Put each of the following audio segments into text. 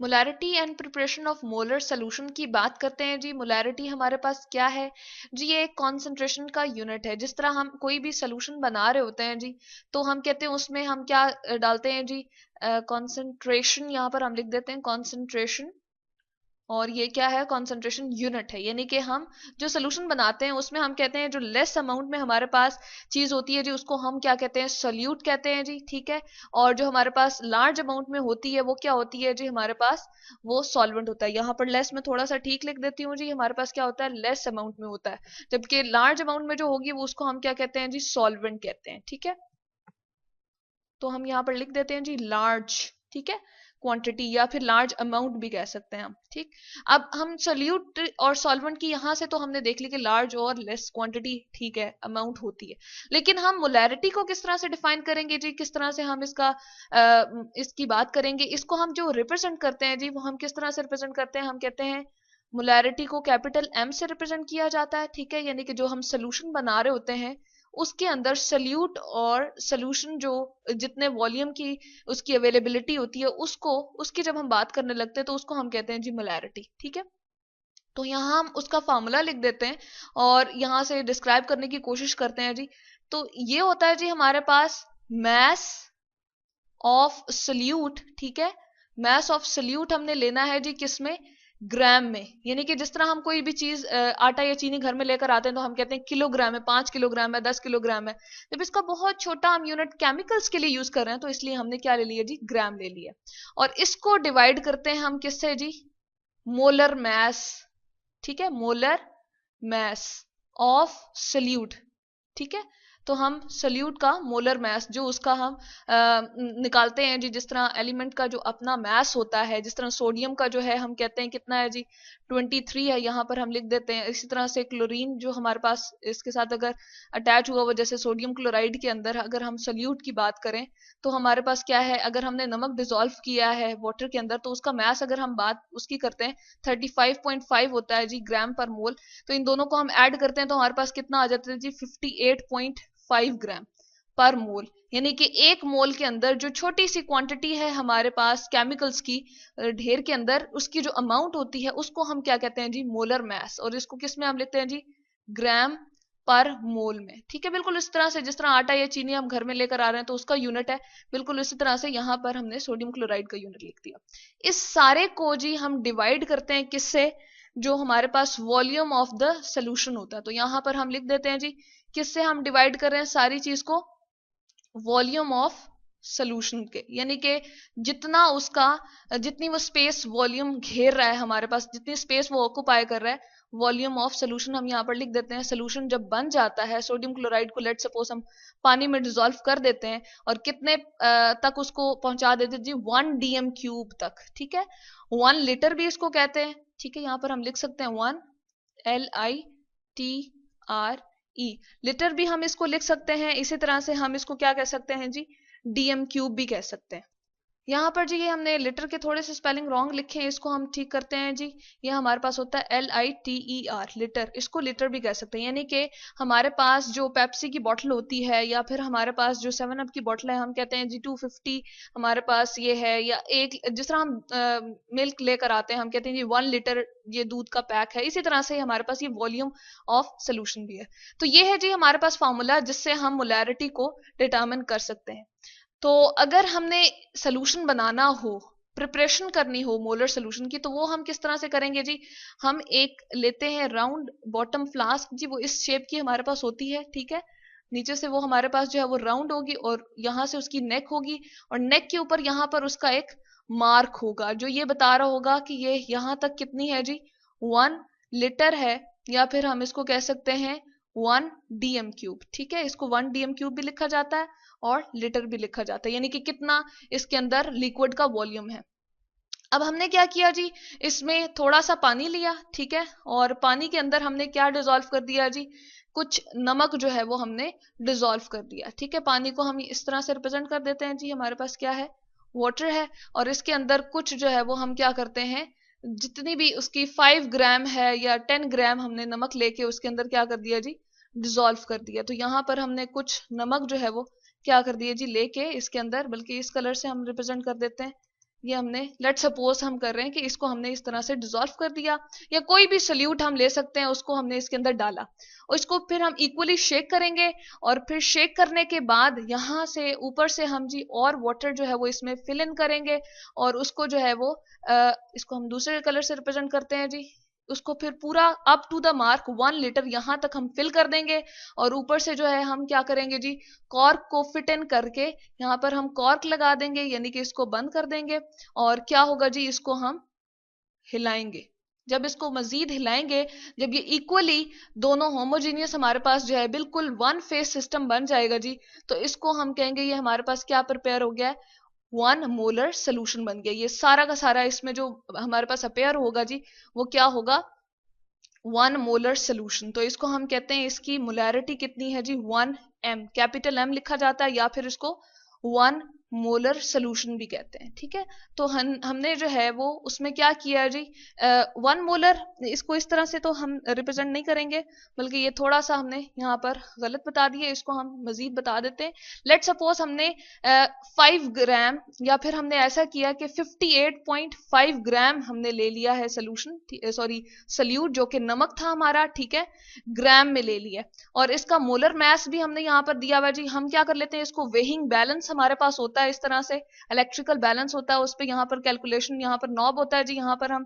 Molarity and preparation of molar solution की बात करते हैं जी। मोलैरिटी हमारे पास क्या है जी? ये एक कॉन्सेंट्रेशन का यूनिट है। जिस तरह हम कोई भी सोल्यूशन बना रहे होते हैं जी, तो हम कहते हैं उसमें हम क्या डालते हैं जी? कॉन्सेंट्रेशन। यहाँ पर हम लिख देते हैं कॉन्सेंट्रेशन, और ये क्या है? कॉन्सेंट्रेशन यूनिट है। यानी कि हम जो सोल्यूशन बनाते हैं उसमें हम कहते हैं जो लेस अमाउंट में हमारे पास चीज होती है जी, उसको हम क्या कहते हैं? सोल्यूट कहते हैं जी। ठीक है। और जो हमारे पास लार्ज अमाउंट में होती है वो क्या होती है जी? हमारे पास वो सॉल्वेंट होता है। यहाँ पर लेस में थोड़ा सा ठीक लिख देती हूँ जी। हमारे पास क्या होता है? लेस अमाउंट में होता है, जबकि लार्ज अमाउंट में जो होगी वो उसको हम क्या कहते हैं जी? सॉल्वेंट कहते हैं। ठीक है। तो हम यहाँ पर लिख देते हैं जी लार्ज। ठीक है। क्वांटिटी या फिर लार्ज अमाउंट भी कह सकते हैं हम। ठीक। अब हम सोल्यूट और सॉल्वेंट की यहाँ से तो हमने देख ली कि लार्ज और लेस क्वांटिटी, ठीक है, अमाउंट होती है। लेकिन हम मोलैरिटी को किस तरह से डिफाइन करेंगे जी? किस तरह से हम इसकी बात करेंगे? इसको हम जो रिप्रेजेंट करते हैं जी, वो हम किस तरह से रिप्रेजेंट करते हैं? हम कहते हैं मोलैरिटी को कैपिटल एम से रिप्रेजेंट किया जाता है। ठीक है। यानी कि जो हम सोल्यूशन बना रहे होते हैं उसके अंदर सल्यूट और सोल्यूशन जो जितने वॉल्यूम की उसकी अवेलेबिलिटी होती है उसको उसकी जब हम बात करने लगते हैं तो उसको हम कहते हैं जी मोलैरिटी। ठीक है। तो यहाँ हम उसका फार्मूला लिख देते हैं और यहाँ से डिस्क्राइब करने की कोशिश करते हैं जी। तो ये होता है जी हमारे पास मैस ऑफ सल्यूट। ठीक है। मैस ऑफ सल्यूट हमने लेना है जी किसमें? ग्राम में। यानी कि जिस तरह हम कोई भी चीज आटा या चीनी घर में लेकर आते हैं तो हम कहते हैं किलोग्राम है, 5 किलोग्राम है, 10 किलोग्राम है। जब इसका बहुत छोटा हम यूनिट केमिकल्स के लिए यूज कर रहे हैं तो इसलिए हमने क्या ले लिया जी? ग्राम ले लिया। और इसको डिवाइड करते हैं हम किससे जी? Molar mass. ठीक है। Molar mass of solute. ठीक है। तो हम सल्यूट का मोलर मैस जो उसका हम निकालते हैं जी, जिस तरह एलिमेंट का जो अपना मैस होता है, जिस तरह सोडियम का जो है हम कहते हैं कितना है जी? 23 है। यहाँ पर हम लिख देते हैं। इसी तरह से क्लोरीन जो हमारे पास इसके साथ अगर अटैच हुआ हुआ, जैसे सोडियम क्लोराइड के अंदर अगर हम सल्यूट की बात करें तो हमारे पास क्या है? अगर हमने नमक डिजोल्व किया है वाटर के अंदर तो उसका मैस अगर हम बात उसकी करते हैं 35.5 होता है जी ग्राम पर मोल। तो इन दोनों को हम ऐड करते हैं तो हमारे पास कितना आ जाता है जी? 58.5 ग्राम पर मोल। यानी कि एक मोल के अंदर जो छोटी सी क्वांटिटी है हमारे पास केमिकल्स की ढेर के अंदर, उसकी जो अमाउंट होती है उसको हम क्या कहते हैं जी? Molar mass. और इसको किस में हम लिखते हैं जी? ग्राम पर मोल में। ठीक है। बिल्कुल इस तरह से जिस तरह आटा या चीनी हम घर में लेकर आ रहे हैं तो उसका यूनिट है, बिल्कुल इसी तरह से यहाँ पर हमने सोडियम क्लोराइड का यूनिट लिख दिया। इस सारे को जी हम डिवाइड करते हैं किससे? जो हमारे पास वॉल्यूम ऑफ द सोल्यूशन होता है। तो यहां पर हम लिख देते हैं जी किससे हम डिवाइड कर रहे हैं सारी चीज को? वॉल्यूम ऑफ सोल्यूशन के। यानी कि जितना उसका जितनी वो स्पेस वॉल्यूम घेर रहा है हमारे पास, जितनी स्पेस वो ऑक्यूपाई कर रहा है, वॉल्यूम ऑफ सोल्यूशन हम यहाँ पर लिख देते हैं। सोल्यूशन जब बन जाता है, सोडियम क्लोराइड को लेट सपोज हम पानी में डिजोल्व कर देते हैं और कितने तक उसको पहुंचा देते हैं जी? 1 dm³ तक। ठीक है। 1 लीटर भी इसको कहते हैं। ठीक है। यहाँ पर हम लिख सकते हैं 1 LITRE। लीटर भी हम इसको लिख सकते हैं। इसी तरह से हम इसको क्या कह सकते हैं जी? DM³ भी कह सकते हैं। यहाँ पर जी ये हमने लीटर के थोड़े से स्पेलिंग रॉन्ग लिखे हैं, इसको हम ठीक करते हैं जी। ये हमारे पास होता है LITER, लीटर। इसको लीटर भी कह सकते हैं। यानी कि हमारे पास जो पेप्सी की बोतल होती है या फिर हमारे पास जो 7 अप की बोतल है, हम कहते हैं जी 250 हमारे पास ये है। या एक जिस तरह हम मिल्क लेकर आते हैं हम कहते हैं जी 1 लीटर ये दूध का पैक है। इसी तरह से हमारे पास ये वॉल्यूम ऑफ सोल्यूशन भी है। तो ये है जी हमारे पास फॉर्मूला जिससे हम मोलैरिटी को डिटर्मिन कर सकते हैं। तो अगर हमने सोल्यूशन बनाना हो, प्रिपरेशन करनी हो मोलर सोल्यूशन की, तो वो हम किस तरह से करेंगे जी? हम एक लेते हैं राउंड बॉटम फ्लास्क जी, वो इस शेप की हमारे पास होती है। ठीक है। नीचे से वो हमारे पास जो है वो राउंड होगी और यहाँ से उसकी नेक होगी और नेक के ऊपर यहाँ पर उसका एक मार्क होगा जो ये बता रहा होगा कि ये यहाँ तक कितनी है जी? 1 लीटर है। या फिर हम इसको कह सकते हैं 1 dm³। ठीक है। इसको 1 dm³ भी लिखा जाता है और लीटर भी लिखा जाता है, यानी कि कितना इसके अंदर लिक्विड का वॉल्यूम है। अब हमने क्या किया जी? इसमें थोड़ा सा पानी लिया। ठीक है। और पानी के अंदर हमने क्या डिजोल्व कर दिया जी? कुछ नमक जो है वो हमने डिजोल्व कर दिया। ठीक है। पानी को हम इस तरह से रिप्रेजेंट कर देते हैं जी, हमारे पास क्या है? वाटर है। और इसके अंदर कुछ जो है वो हम क्या करते हैं? जितनी भी उसकी 5 ग्राम है या 10 ग्राम हमने नमक लेके उसके अंदर क्या कर दिया जी? डिजोल्व कर दिया। तो यहाँ पर हमने कुछ नमक जो है वो क्या कर दिए जी? लेके इसके अंदर, बल्कि इस कलर से हम रिप्रेजेंट कर देते हैं, ये हमने लेट सपोज हम कर रहे हैं कि इसको हमने इस तरह से डिसॉल्व कर दिया, या कोई भी सोल्यूट हम ले सकते हैं, उसको हमने इसके अंदर डाला और इसको फिर हम इक्वली शेक करेंगे। और फिर शेक करने के बाद यहाँ से ऊपर से हम जी और वाटर जो है वो इसमें फिल इन करेंगे, और उसको जो है वो इसको हम दूसरे कलर से रिप्रेजेंट करते हैं जी। उसको फिर पूरा up to the mark 1 litre यहाँ तक हम फिल कर देंगे, और ऊपर से जो है हम क्या करेंगे जी, कॉर्क को फिट इन करके यहाँ पर हम कॉर्क लगा देंगे, यानी कि इसको बंद कर देंगे। और क्या होगा जी, इसको हम हिलाएंगे। जब इसको मजीद हिलाएंगे, जब ये इक्वली दोनों होमोजीनियस हमारे पास जो है बिल्कुल वन फेस सिस्टम बन जाएगा जी, तो इसको हम कहेंगे ये हमारे पास क्या प्रिपेयर हो गया है, 1 मोलर सोल्यूशन बन गया। ये सारा का सारा इसमें जो हमारे पास अपेयर होगा जी, वो क्या होगा, 1 मोलर सोल्यूशन। तो इसको हम कहते हैं, इसकी मोलैरिटी कितनी है जी, 1m, कैपिटल M लिखा जाता है, या फिर इसको 1 मोलर सोल्यूशन भी कहते हैं। ठीक है, तो हमने जो है वो उसमें क्या किया जी, 1 मोलर, इसको इस तरह से तो हम रिप्रेजेंट नहीं करेंगे, बल्कि ये थोड़ा सा हमने यहाँ पर गलत बता दिया, इसको हम मजीद बता देते हैं। लेट सपोज हमने 5 ग्राम, या फिर हमने ऐसा किया कि 58.5 ग्राम हमने ले लिया है सोल्यूशन, सॉरी सल्यूट, जो कि नमक था हमारा, ठीक है, ग्राम में ले लिया। और इसका मोलर मैस भी हमने यहाँ पर दिया हुआ जी। हम क्या कर लेते हैं, इसको वेइंग बैलेंस हमारे पास होता है इस तरह से, इलेक्ट्रिकल बैलेंस होता है उस पर, यहाँ पर कैलकुलेशन, यहाँ पर नॉब होता है जी, यहाँ पर हम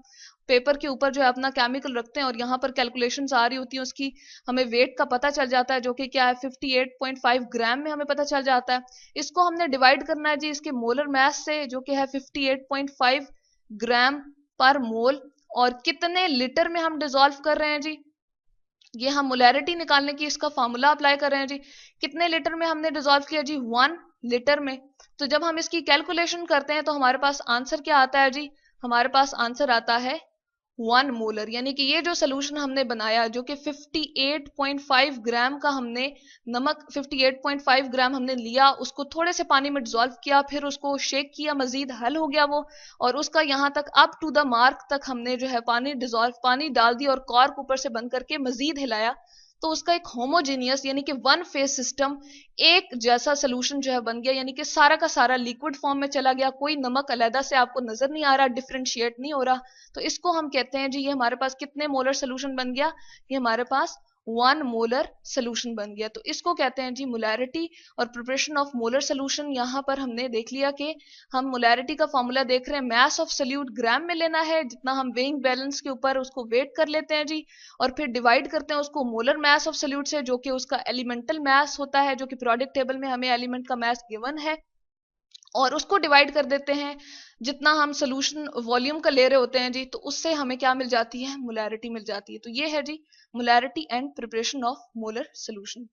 पेपर के ऊपर जो है अपना केमिकल रखते हैं, और यहाँ पर कैलकुलेशंस आ रही होती हैं, उसकी हमें वेट का पता चल जाता है, जो कि क्या है 58.5 ग्राम में हमें पता चल जाता है। इसको हमने डिवाइड करना है जी इसके मोलर मैस से, जो कि है 58.5 ग्राम पर मोल, और कितने लीटर में हम डिसॉल्व कर रहे हैं जी, ये हम मोलैरिटी निकालने की इसका फार्मूला अप्लाई कर रहे हैं जी। कितने लीटर में हमने डिसॉल्व किया जी, 1 लीटर में। तो जब हम इसकी कैलकुलेशन करते हैं तो हमारे पास आंसर क्या आता है जी, हमारे पास आंसर आता है 1 मोलर, यानी कि ये जो सोल्यूशन हमने बनाया, जो कि 58.5 ग्राम का हमने नमक, 58.5 ग्राम हमने लिया, उसको थोड़े से पानी में डिसॉल्व किया, फिर उसको शेक किया, मजीद हल हो गया वो, और उसका यहाँ तक अप टू द मार्क तक हमने जो है पानी डाल दिया, और कॉर्क ऊपर से बंद करके मजीद हिलाया, तो उसका एक होमोजीनियस यानी कि वन फेस सिस्टम, एक जैसा सोल्यूशन जो है बन गया, यानी कि सारा का सारा लिक्विड फॉर्म में चला गया, कोई नमक अलहदा से आपको नजर नहीं आ रहा, डिफ्रेंशिएट नहीं हो रहा। तो इसको हम कहते हैं जी, ये हमारे पास कितने मोलर सोल्यूशन बन गया, ये हमारे पास 1 मोलर सोल्यूशन बन गया। तो इसको कहते हैं जी मोलैरिटी और प्रिपरेशन ऑफ मोलर सोल्यूशन। यहाँ पर हमने देख लिया कि हम मोलैरिटी का फॉर्मूला देख रहे हैं, मैस ऑफ सोल्यूट ग्राम में लेना है, जितना हम वेइंग बैलेंस के ऊपर उसको वेट कर लेते हैं जी, और फिर डिवाइड करते हैं उसको मोलर मैस ऑफ सोल्यूट से, जो कि उसका एलिमेंटल मैस होता है, जो कि पीरियोडिक टेबल में हमें एलिमेंट का मैस गिवन है, और उसको डिवाइड कर देते हैं जितना हम सोल्यूशन वॉल्यूम का ले रहे होते हैं जी, तो उससे हमें क्या मिल जाती है, मोलैरिटी मिल जाती है। तो ये है जी molarity and preparation of molar solution.